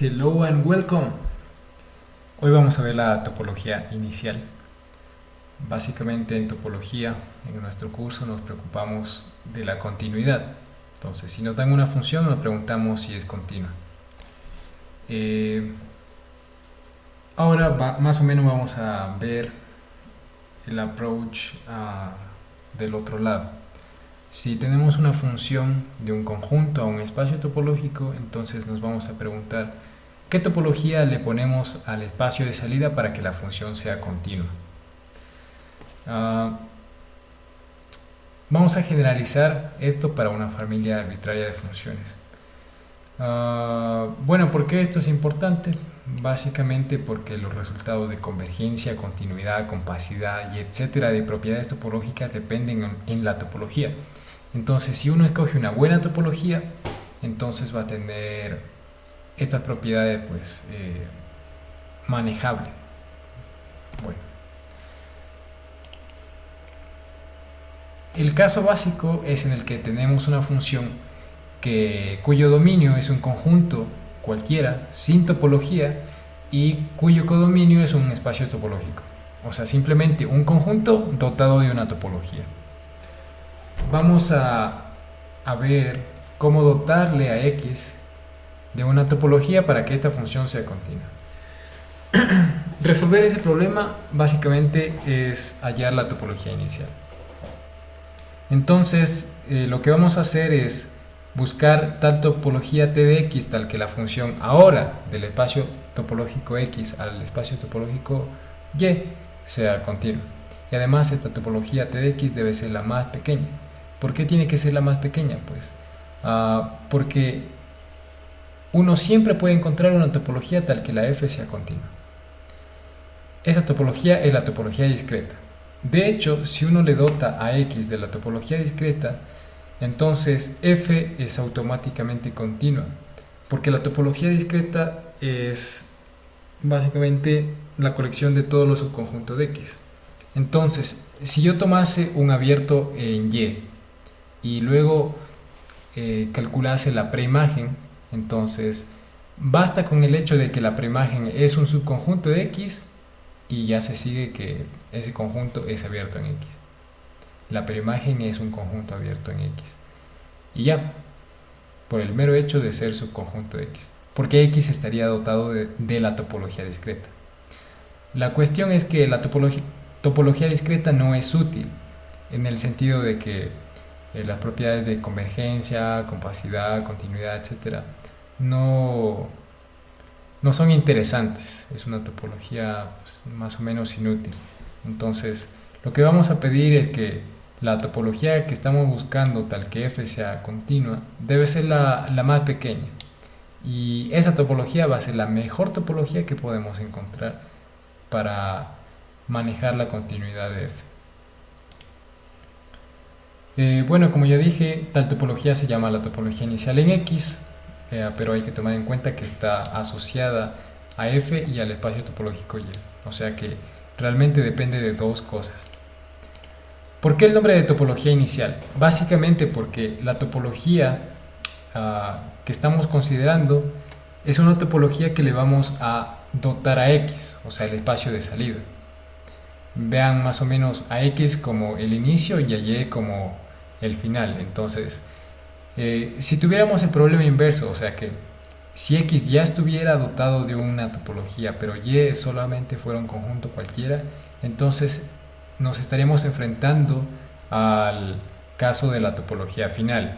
Hello and welcome. Hoy vamos a ver la topología inicial. Básicamente en topología, en nuestro curso nos preocupamos de la continuidad. Entonces, si nos dan una función, nos preguntamos si es continua. Ahora más o menos vamos a ver el approach del otro lado. Si tenemos una función de un conjunto a un espacio topológico, entonces nos vamos a preguntar ¿qué topología le ponemos al espacio de salida para que la función sea continua? Vamos a generalizar esto para una familia arbitraria de funciones. Bueno, ¿por qué esto es importante? Básicamente porque los resultados de convergencia, continuidad, compacidad y etcétera de propiedades topológicas dependen en la topología. Entonces, si uno escoge una buena topología, entonces va a tener estas propiedades manejables. Bueno, el caso básico es en el que tenemos una función cuyo dominio es un conjunto cualquiera sin topología y cuyo codominio es un espacio topológico, o sea, simplemente un conjunto dotado de una topología. Vamos a ver cómo dotarle a X de una topología para que esta función sea continua. Resolver ese problema básicamente es hallar la topología inicial. Entonces, lo que vamos a hacer es buscar tal topología T de X tal que la función ahora del espacio topológico X al espacio topológico Y sea continua. Y además esta topología T de X debe ser la más pequeña. ¿Por qué tiene que ser la más pequeña? Pues porque uno siempre puede encontrar una topología tal que la F sea continua. Esa topología es la topología discreta. De hecho, si uno le dota a X de la topología discreta, entonces F es automáticamente continua, porque la topología discreta es básicamente la colección de todos los subconjuntos de X. Entonces, si yo tomase un abierto en Y luego calculase la preimagen, entonces basta con el hecho de que la preimagen es un subconjunto de X y ya se sigue que ese conjunto es abierto en X. La preimagen es un conjunto abierto en X. Y ya, por el mero hecho de ser subconjunto de X. Porque X estaría dotado de la topología discreta. La cuestión es que la topología discreta no es útil, en el sentido de que las propiedades de convergencia, compacidad, continuidad, etc. no son interesantes. Es una topología más o menos inútil. Entonces, lo que vamos a pedir es que la topología que estamos buscando, tal que F sea continua, debe ser la más pequeña. Y esa topología va a ser la mejor topología que podemos encontrar para manejar la continuidad de F. Bueno, como ya dije, tal topología se llama la topología inicial en X, pero hay que tomar en cuenta que está asociada a F y al espacio topológico Y. O sea que realmente depende de dos cosas. ¿Por qué el nombre de topología inicial? Básicamente porque la topología que estamos considerando es una topología que le vamos a dotar a X, o sea, el espacio de salida. Vean más o menos a X como el inicio y a Y como el final. Entonces, si tuviéramos el problema inverso, o sea que si X ya estuviera dotado de una topología, pero Y solamente fuera un conjunto cualquiera, entonces nos estaríamos enfrentando al caso de la topología final.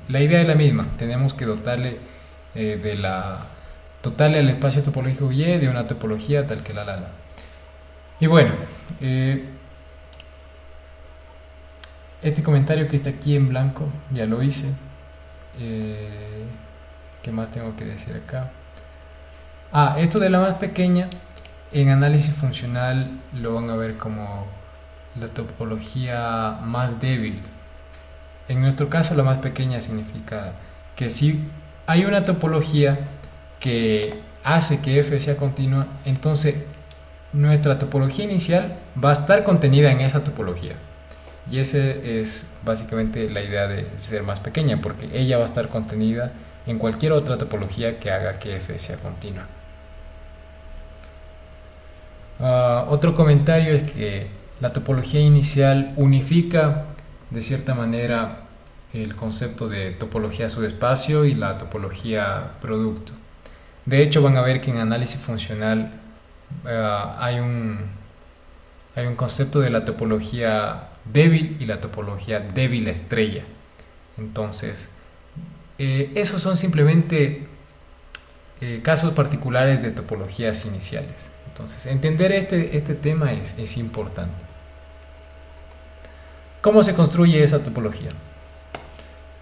La idea es la misma, tenemos que dotarle al espacio topológico Y de una topología tal que la. Y bueno, este comentario que está aquí en blanco ya lo hice. ¿Qué más tengo que decir acá? Esto de la más pequeña en análisis funcional lo van a ver como la topología más débil. En nuestro caso la más pequeña significa que si hay una topología que hace que F sea continua, entonces nuestra topología inicial va a estar contenida en esa topología. Y esa es básicamente la idea de ser más pequeña, porque ella va a estar contenida en cualquier otra topología que haga que f sea continua. Otro comentario es que la topología inicial unifica de cierta manera el concepto de topología subespacio y la topología producto. De hecho, van a ver que en análisis funcional hay un concepto de la topología débil y la topología débil estrella. Entonces, esos son simplemente casos particulares de topologías iniciales. Entonces, entender este tema es importante. ¿Cómo se construye esa topología?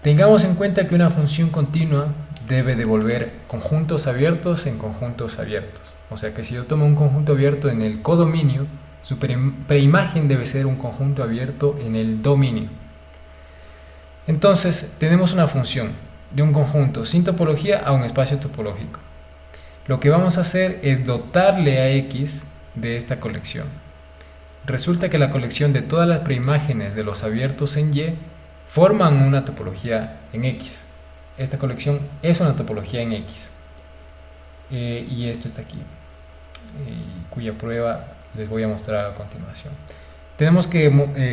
Tengamos en cuenta que una función continua debe devolver conjuntos abiertos en conjuntos abiertos. O sea que si yo tomo un conjunto abierto en el codominio, su preimagen debe ser un conjunto abierto en el dominio. Entonces, tenemos una función de un conjunto sin topología a un espacio topológico. Lo que vamos a hacer es dotarle a X de esta colección. Resulta que la colección de todas las preimágenes de los abiertos en Y forman una topología en X. Esta colección es una topología en X. Y esto está aquí, cuya prueba les voy a mostrar a continuación. Tenemos que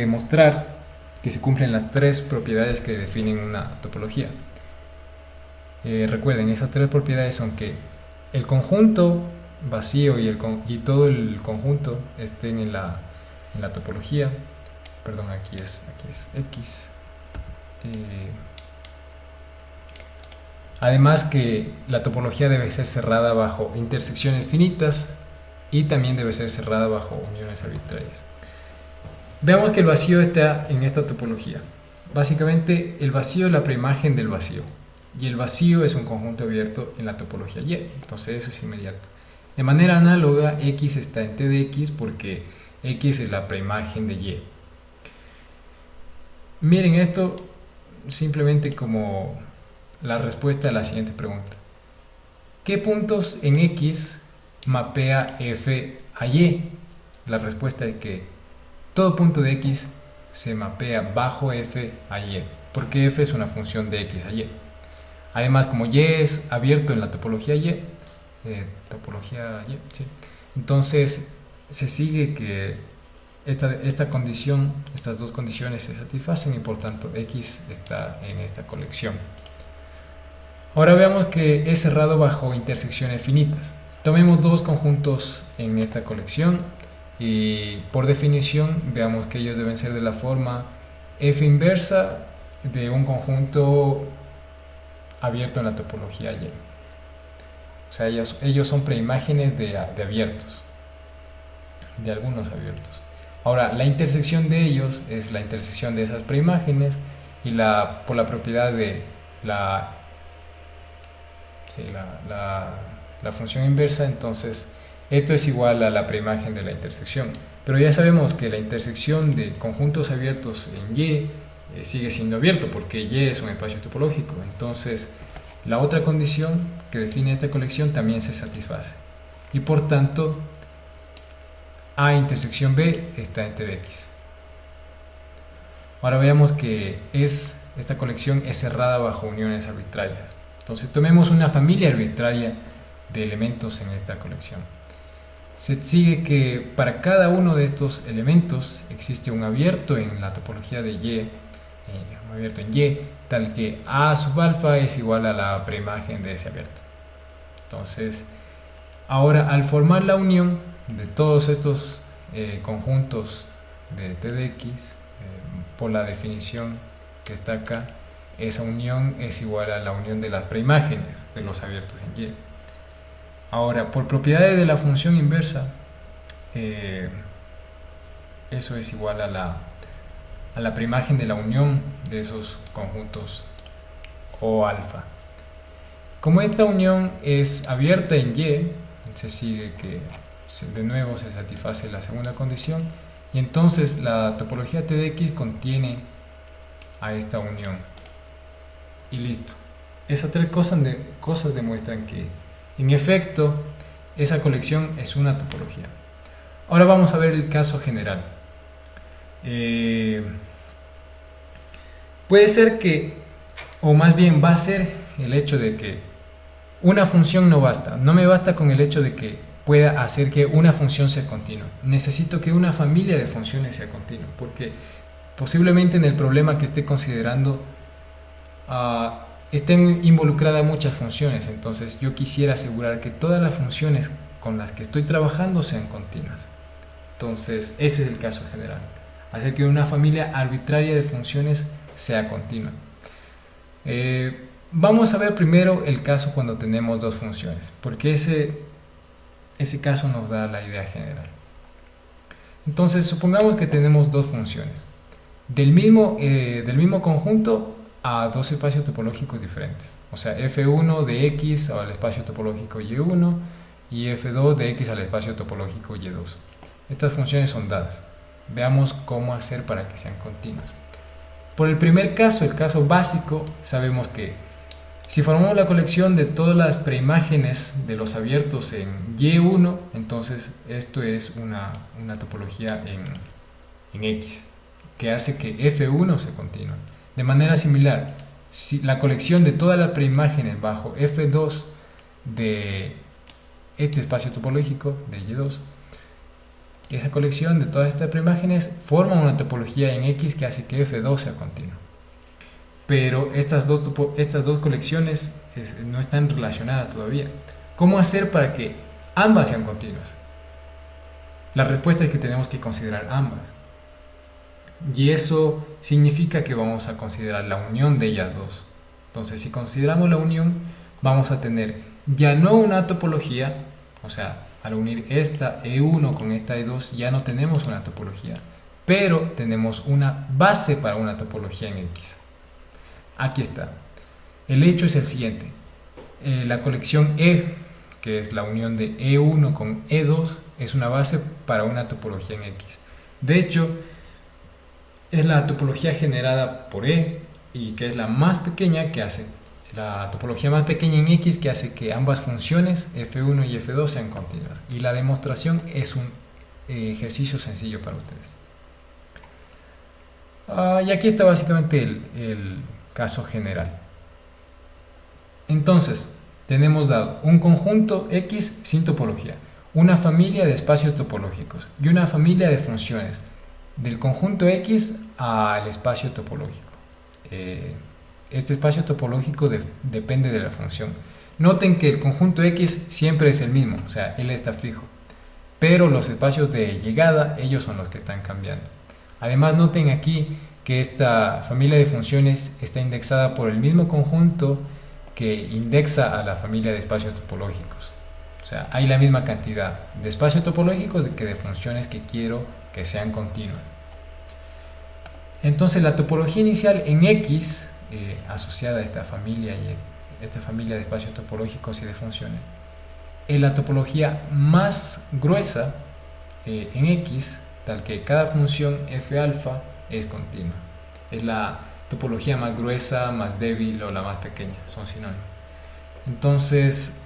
mostrar que se cumplen las tres propiedades que definen una topología. Recuerden, esas tres propiedades son que el conjunto vacío y todo el conjunto estén en la topología. Perdón, aquí es X. Además que la topología debe ser cerrada bajo intersecciones finitas y también debe ser cerrada bajo uniones arbitrarias. Veamos que el vacío está en esta topología. Básicamente el vacío es la preimagen del vacío y el vacío es un conjunto abierto en la topología Y, entonces eso es inmediato. De manera análoga, X está en T de X porque X es la preimagen de Y. Miren esto simplemente como la respuesta a la siguiente pregunta. ¿Qué puntos en X mapea f a Y? La respuesta es que todo punto de X se mapea bajo f a Y, porque f es una función de X a Y. Además, como Y es abierto en la topología Y, sí. Entonces se sigue que esta condición, estas dos condiciones se satisfacen y por tanto X está en esta colección. Ahora veamos que es cerrado bajo intersecciones finitas. Tomemos dos conjuntos en esta colección y por definición veamos que ellos deben ser de la forma f inversa de un conjunto abierto en la topología Y. O sea, ellos son preimágenes de abiertos, de algunos abiertos. Ahora, la intersección de ellos es la intersección de esas preimágenes y por la propiedad de la función inversa, entonces esto es igual a la preimagen de la intersección. Pero ya sabemos que la intersección de conjuntos abiertos en Y sigue siendo abierto porque Y es un espacio topológico. Entonces la otra condición que define esta colección también se satisface. Y por tanto A intersección B está en T de X. Ahora veamos que esta colección es cerrada bajo uniones arbitrarias. Entonces tomemos una familia arbitraria de elementos en esta colección. Se sigue que para cada uno de estos elementos existe un abierto en la topología de Y, un abierto en Y, tal que A sub alfa es igual a la preimagen de ese abierto. Entonces, ahora al formar la unión de todos estos conjuntos de T de X, por la definición que está acá, esa unión es igual a la unión de las preimágenes de los abiertos en Y. Ahora, por propiedades de la función inversa, eso es igual a la preimagen de la unión de esos conjuntos O alfa. Como esta unión es abierta en Y, se sigue que de nuevo se satisface la segunda condición y entonces la topología T de X contiene a esta unión. Y listo. Esas tres cosas demuestran que en efecto esa colección es una topología. Ahora vamos a ver el caso general. Puede ser que, o más bien va a ser el hecho de que una función no basta. No me basta con el hecho de que pueda hacer que una función sea continua. Necesito que una familia de funciones sea continua, porque posiblemente en el problema que esté considerando estén involucradas muchas funciones. Entonces yo quisiera asegurar que todas las funciones con las que estoy trabajando sean continuas. Entonces ese es el caso general. Hacer que una familia arbitraria de funciones sea continua. Vamos a ver primero el caso cuando tenemos dos funciones, porque ese caso nos da la idea general. Entonces supongamos que tenemos dos funciones del mismo conjunto a dos espacios topológicos diferentes. O sea, f1 de x al espacio topológico y1 y f2 de x al espacio topológico y2. Estas funciones son dadas. Veamos cómo hacer para que sean continuas. Por el primer caso, el caso básico, sabemos que si formamos la colección de todas las preimágenes de los abiertos en Y1, entonces esto es una topología en X, que hace que F1 sea continua. De manera similar, si la colección de todas las preimágenes bajo F2 de este espacio topológico de Y2, esa colección de todas estas preimágenes forma una topología en X que hace que F2 sea continua. Pero estas dos colecciones no están relacionadas todavía. ¿Cómo hacer para que ambas sean continuas? La respuesta es que tenemos que considerar ambas. Y eso significa que vamos a considerar la unión de ellas dos. Entonces, si consideramos la unión, vamos a tener ya no una topología, o sea, al unir esta E1 con esta E2 ya no tenemos una topología, pero tenemos una base para una topología en X. Aquí está. El hecho es el siguiente. La colección E, que es la unión de E1 con E2, es una base para una topología en X. De hecho, es la topología generada por E y que es la más pequeña que hace, la topología más pequeña en X que hace que ambas funciones F1 y F2 sean continuas. Y la demostración es un ejercicio sencillo para ustedes. Y aquí está básicamente el caso general. Entonces, tenemos dado un conjunto X sin topología, una familia de espacios topológicos y una familia de funciones del conjunto X al espacio topológico. Este espacio topológico depende de la función. Noten que el conjunto X siempre es el mismo, o sea, él está fijo, pero los espacios de llegada, ellos son los que están cambiando. Además, noten aquí que esta familia de funciones está indexada por el mismo conjunto que indexa a la familia de espacios topológicos. O sea, hay la misma cantidad de espacios topológicos que de funciones que quiero que sean continuas. Entonces, la topología inicial en X, asociada a esta familia de espacios topológicos y de funciones, es la topología más gruesa en X, tal que cada función f alfa es continua. Es la topología más gruesa, más débil o la más pequeña, son sinónimos. Entonces,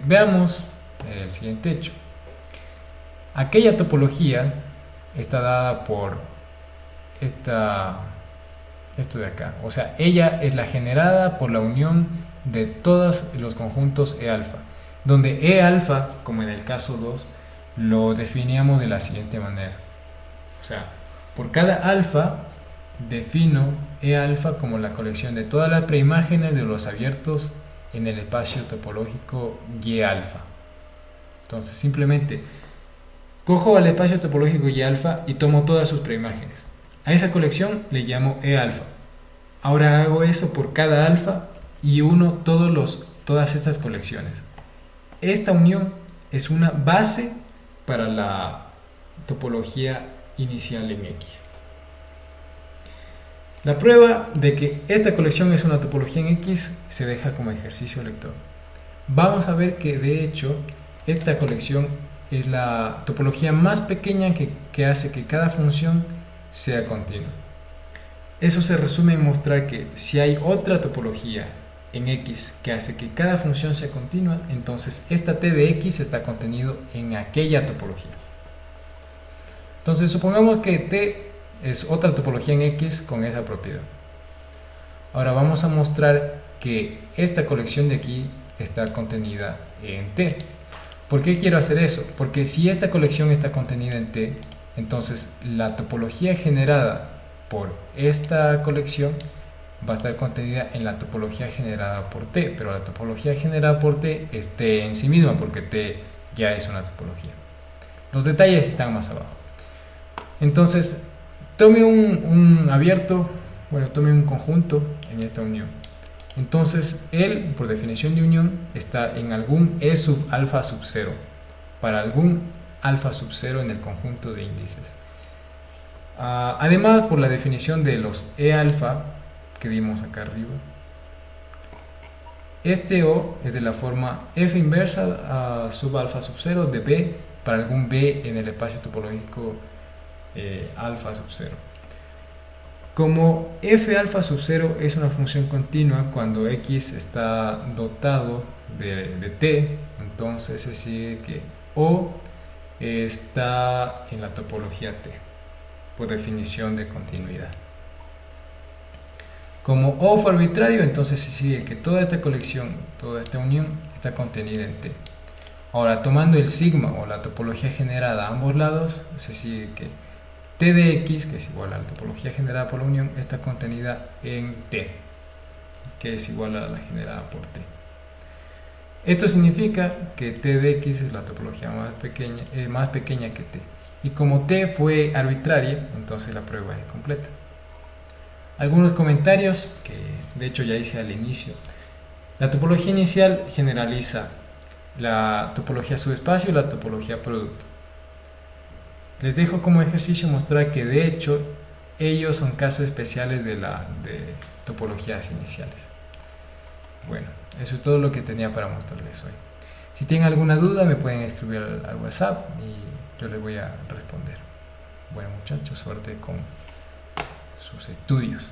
veamos el siguiente hecho. Aquella topología está dada por esto de acá, o sea, ella es la generada por la unión de todos los conjuntos E alfa, donde E alfa, como en el caso 2, lo definíamos de la siguiente manera. O sea, por cada alfa defino E alfa como la colección de todas las preimágenes de los abiertos en el espacio topológico Y alfa. Entonces simplemente cojo al espacio topológico Y alfa y tomo todas sus preimágenes. A esa colección le llamo E alfa. Ahora hago eso por cada alfa y uno todas estas colecciones. Esta unión es una base para la topología inicial en X. La prueba de que esta colección es una topología en X se deja como ejercicio lector. Vamos a ver que de hecho esta colección es la topología más pequeña que hace que cada función sea continua. Eso se resume en mostrar que si hay otra topología en X que hace que cada función sea continua, entonces esta T de X está contenido en aquella topología. Entonces supongamos que T es otra topología en X con esa propiedad. Ahora vamos a mostrar que esta colección de aquí está contenida en T. ¿Por qué quiero hacer eso? Porque si esta colección está contenida en T, entonces la topología generada por esta colección va a estar contenida en la topología generada por T, pero la topología generada por T es T en sí misma, porque T ya es una topología. Los detalles están más abajo. Entonces, tome un abierto, bueno, tome un conjunto en esta unión. Entonces, él, por definición de unión, está en algún E sub alfa sub 0, para algún alfa sub 0 en el conjunto de índices. Además, por la definición de los E alfa, que vimos acá arriba, este O es de la forma F inversa sub alfa sub 0 de B para algún B en el espacio topológico alfa sub 0. Como F alfa sub 0 es una función continua cuando X está dotado de T, entonces se sigue que O está en la topología T, por definición de continuidad. Como O fue arbitrario, entonces se sigue que toda esta colección, toda esta unión está contenida en T. Ahora, tomando el sigma o la topología generada a ambos lados, se sigue que T de X, que es igual a la topología generada por la unión, está contenida en T, que es igual a la generada por T. Esto significa que T de X es la topología más pequeña que T. Y como T fue arbitraria, entonces la prueba es completa. Algunos comentarios que de hecho ya hice al inicio. La topología inicial generaliza la topología subespacio y la topología producto. Les dejo como ejercicio mostrar que de hecho ellos son casos especiales de topologías iniciales. Bueno, eso es todo lo que tenía para mostrarles hoy. Si tienen alguna duda me pueden escribir al WhatsApp y yo les voy a responder. Bueno muchachos, suerte con sus estudios.